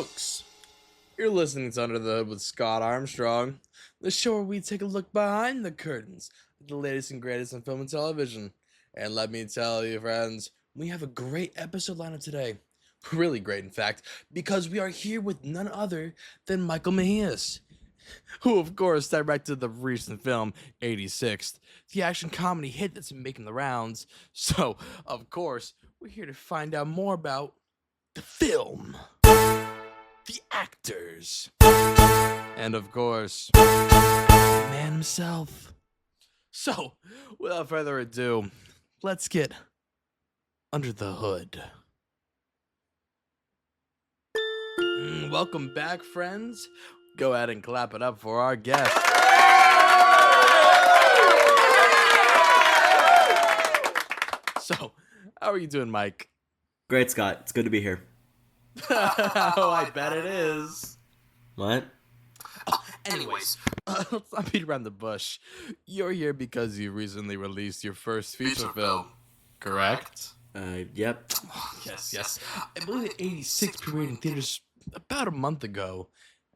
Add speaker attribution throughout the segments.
Speaker 1: folks. You're listening to Under the Hood with Scott Armstrong, the show where we take a look behind the curtains at the latest and greatest in film and television. And let me tell you, friends, we have a great episode lineup today. Really great, in fact, because we are here with none other than Michael Mejias, who, of course, directed the recent film 86, the action comedy hit that's been making the rounds. So, of course, we're here to find out more about the film, the actors, and of course, the man himself. So, without further ado, let's get under the hood. Welcome back, friends. Go ahead and clap it up for our guest. So, how are you doing, Mike?
Speaker 2: Great, Scott. It's good to be here.
Speaker 1: Oh, I bet it is.
Speaker 2: What?
Speaker 1: Anyways, let's not beat around the bush. You're here because you recently released your first feature film, correct?
Speaker 2: Yep.
Speaker 1: Yes. I believe that 86 premiered in theaters about a month ago,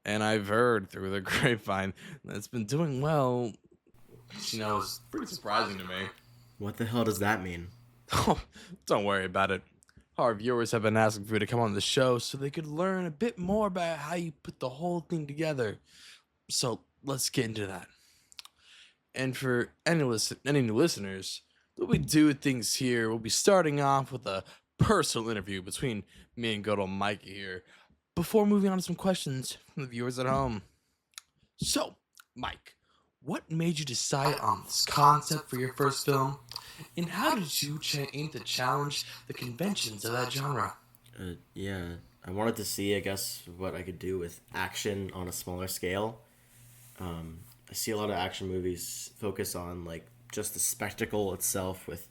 Speaker 1: and I've heard through the grapevine that it's been doing well. It's pretty surprising to me.
Speaker 2: What the hell does that mean?
Speaker 1: Oh, don't worry about it. Our viewers have been asking for you to come on the show so they could learn a bit more about how you put the whole thing together. So let's get into that. And for any new listeners, the way we do things here, we'll be starting off with a personal interview between me and good old Mikey here, before moving on to some questions from the viewers at home. So, Mike, what made you decide on this concept for your first film? And how did you aim to challenge the conventions of that genre?
Speaker 2: I wanted to see, I guess, what I could do with action on a smaller scale. I see a lot of action movies focus on, like, just the spectacle itself with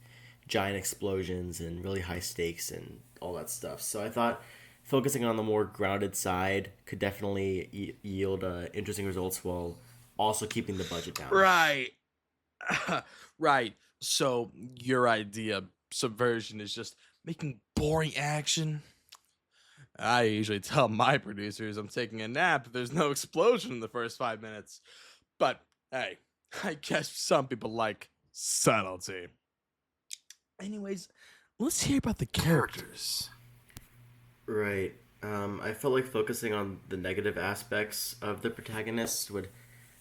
Speaker 2: giant explosions and really high stakes and all that stuff. So I thought focusing on the more grounded side could definitely yield interesting results while also keeping the budget down.
Speaker 1: Right. Right. So your idea of subversion is just making boring action. I usually tell my producers I'm taking a nap if there's no explosion in the first 5 minutes. But hey, I guess some people like subtlety. Anyways, let's hear about the characters.
Speaker 2: Right. I felt like focusing on the negative aspects of the protagonist would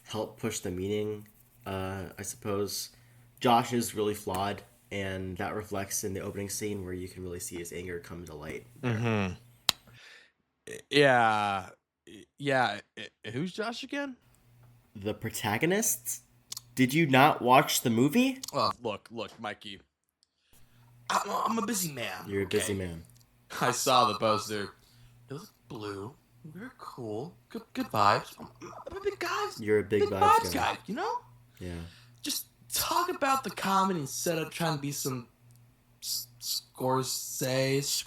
Speaker 2: help push the meaning, I suppose. Josh is really flawed, and that reflects in the opening scene where you can really see his anger come to light.
Speaker 1: Mm-hmm. Yeah. Who's Josh again?
Speaker 2: The protagonist? Did you not watch the movie?
Speaker 1: Oh, look, Mikey. I'm a busy man.
Speaker 2: You're a busy man.
Speaker 1: I saw the poster. It was blue. Very cool. Good vibes. I'm a big guy.
Speaker 2: You're a big
Speaker 1: vibes guy, you know?
Speaker 2: Yeah.
Speaker 1: Just talk about the comedy instead of trying to be some Scorsese.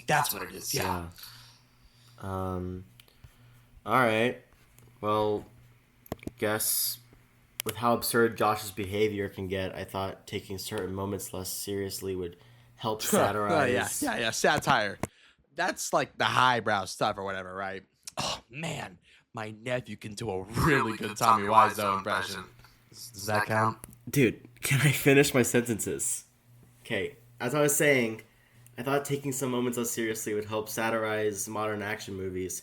Speaker 1: That's what it is. Yeah.
Speaker 2: Alright. Well, guess with how absurd Josh's behavior can get, I thought taking certain moments less seriously would help satirize.
Speaker 1: Yeah, satire. That's like the highbrow stuff or whatever, right? Oh, man. My nephew can do a really good Tommy Wiseau impression. Does that count?
Speaker 2: Dude, can I finish my sentences? Okay, as I was saying, I thought taking some moments less seriously would help satirize modern action movies.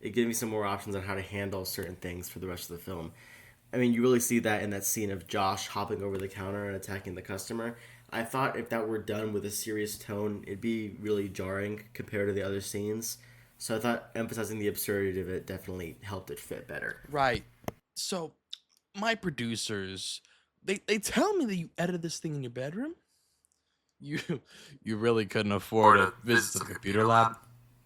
Speaker 2: It gave me some more options on how to handle certain things for the rest of the film. I mean, you really see that in that scene of Josh hopping over the counter and attacking the customer. I thought if that were done with a serious tone, it'd be really jarring compared to the other scenes. So I thought emphasizing the absurdity of it definitely helped it fit better.
Speaker 1: Right. So, my producers, they tell me that you edited this thing in your bedroom? You really couldn't afford a visit to the computer lab?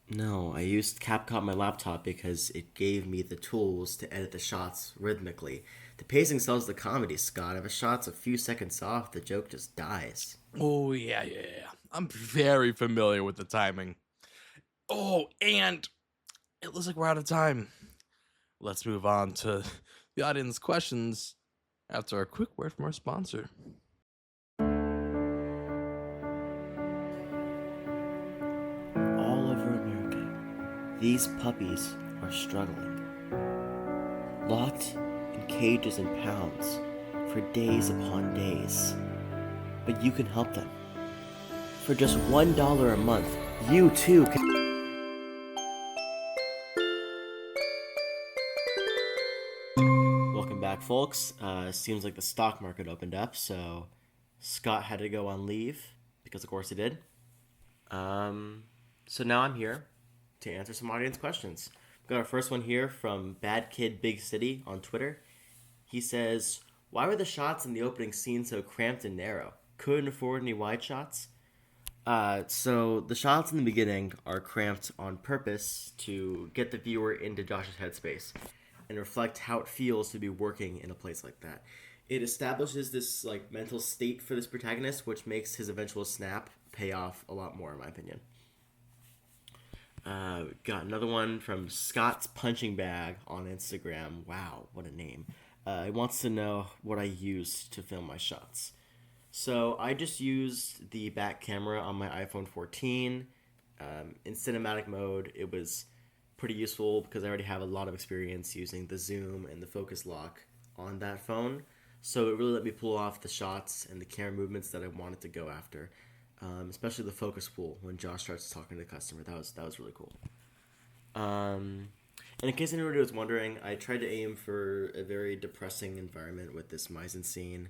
Speaker 2: No, I used CapCut on my laptop because it gave me the tools to edit the shots rhythmically. The pacing sells the comedy, Scott. If a shot's a few seconds off, the joke just dies.
Speaker 1: Oh, yeah. I'm very familiar with the timing. Oh, and it looks like we're out of time. Let's move on to the audience questions after a quick word from our sponsor.
Speaker 2: All over America, These puppies are struggling, locked in cages and pounds for days upon days. But you can help them. For just $1 a month, you too can. Welcome back, folks. Seems like the stock market opened up, so Scott had to go on leave, because of course he did. So now I'm here to answer some audience questions. We've got our first one here from Bad Kid Big City on Twitter. He says, why were the shots in the opening scene so cramped and narrow? Couldn't afford any wide shots? So the shots in the beginning are cramped on purpose to get the viewer into Josh's headspace and reflect how it feels to be working in a place like that. It establishes this like mental state for this protagonist, which makes his eventual snap pay off a lot more, in my opinion. Got another one from Scott's Punching Bag on Instagram. Wow, what a name. He wants to know what I used to film my shots. So I just used the back camera on my iPhone 14. In cinematic mode, it was pretty useful because I already have a lot of experience using the zoom and the focus lock on that phone. So it really let me pull off the shots and the camera movements that I wanted to go after, especially the focus pull when Josh starts talking to the customer. That was really cool. And in case anybody was wondering, I tried to aim for a very depressing environment with this mise en scene.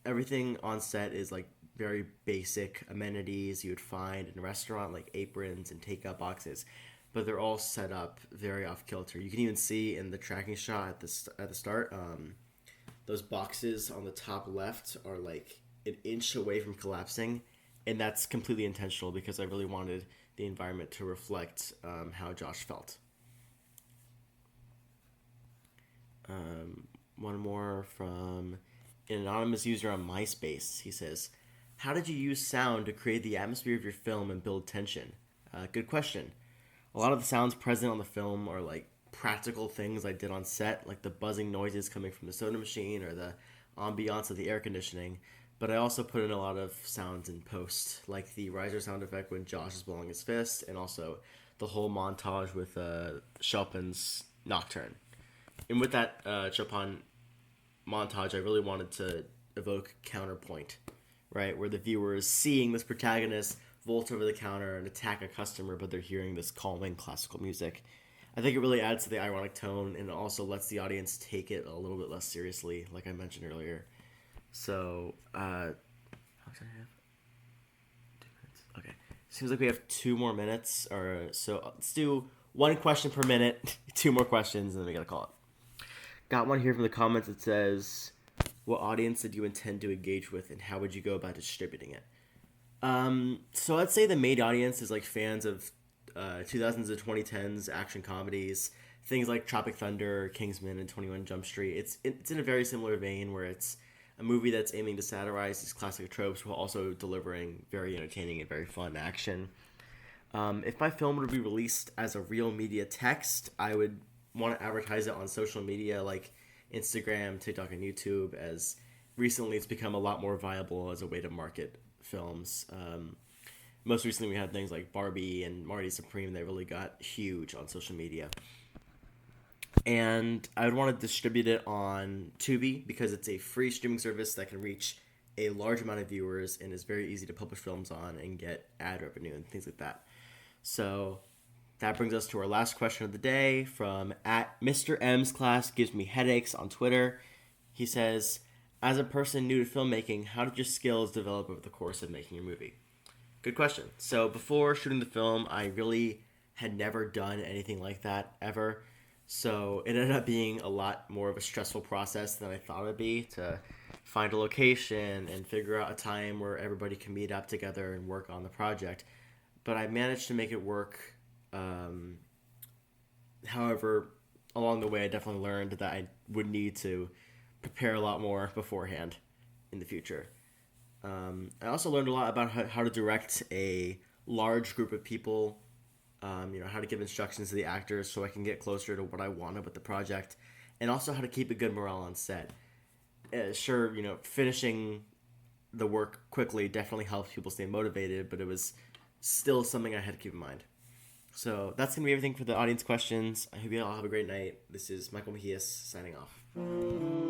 Speaker 2: Everything on set is like very basic amenities you would find in a restaurant, like aprons and takeout boxes, but they're all set up very off kilter. You can even see in the tracking shot at the start, those boxes on the top left are like an inch away from collapsing, and that's completely intentional because I really wanted the environment to reflect how Josh felt. One more from an anonymous user on MySpace. He says, how did you use sound to create the atmosphere of your film and build tension? Good question. A lot of the sounds present on the film are like practical things I did on set, like the buzzing noises coming from the soda machine or the ambiance of the air conditioning. But I also put in a lot of sounds in post, like the riser sound effect when Josh is blowing his fist, and also the whole montage with Chopin's Nocturne. And with that Chopin montage, I really wanted to evoke counterpoint, right? Where the viewer is seeing this protagonist vault over the counter and attack a customer, but they're hearing this calming classical music. I think it really adds to the ironic tone, and it also lets the audience take it a little bit less seriously, like I mentioned earlier. So, how much do I have? 2 minutes. Okay. Seems like we have 2 more minutes, or so let's do 1 question per minute, 2 more questions, and then we gotta call it. Got one here from the comments that says, what audience did you intend to engage with and how would you go about distributing it? So I'd say the main audience is like fans of 2000s to 2010s action comedies, things like Tropic Thunder, Kingsman, and 21 Jump Street. It's in a very similar vein where it's a movie that's aiming to satirize these classic tropes while also delivering very entertaining and very fun action. If my film were to be released as a real media text, I would want to advertise it on social media like Instagram, TikTok, and YouTube, as recently it's become a lot more viable as a way to market films. Most recently we had things like Barbie and Marty Supreme that really got huge on social media. And I would want to distribute it on Tubi because it's a free streaming service that can reach a large amount of viewers and is very easy to publish films on and get ad revenue and things like that. So that brings us to our last question of the day from at Mr. M's Class Gives Me Headaches on Twitter. He says, as a person new to filmmaking, how did your skills develop over the course of making your movie? Good question. So before shooting the film, I really had never done anything like that ever. So it ended up being a lot more of a stressful process than I thought it would be to find a location and figure out a time where everybody can meet up together and work on the project. But I managed to make it work. However, along the way, I definitely learned that I would need to prepare a lot more beforehand in the future. I also learned a lot about how to direct a large group of people, how to give instructions to the actors so I can get closer to what I wanted with the project, and also how to keep a good morale on set. Sure, finishing the work quickly definitely helps people stay motivated, but it was still something I had to keep in mind. So that's going to be everything for the audience questions. I hope you all have a great night. This is Michael Mejias signing off.